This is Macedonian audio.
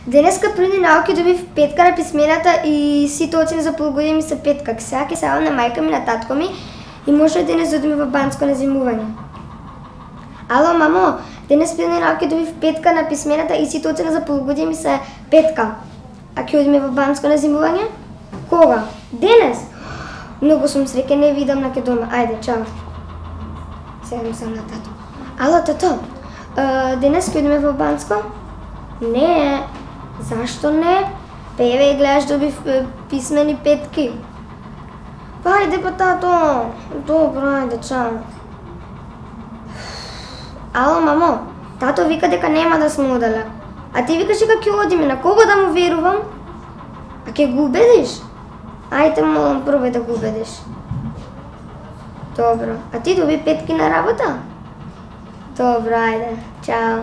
Денеска природни науки добив 5 на писмената и сите оцени за полугодие ми се 5. Как сега ќе се јавам на мајка ми, на татко ми и може денес да одиме во Банско на зимување. Ало, мамо, денес природни науки добив 5 на писмената и сите оцени за полугодие ми се 5. А ќе одиме во Банско на зимување? Кога? Денес? Многу сум среќен, не видам на ке дома. Ајде, чао. Сега сам на тато. Ало, тато, денес ќе одиме во Банско? Не, зашто не? Еве, гледаш, добив писмени 5. Па ајде па тато. Добро, ајде, чао. Ало, мамо, тато вика дека нема да сме одале. А ти викаш дека ќе одиме, на кого да му верувам? А ќе го убедиш? Ајде, молам, пробај да го убедиш. Добро, а ти доби 5 на работа? Добро, ајде, чао.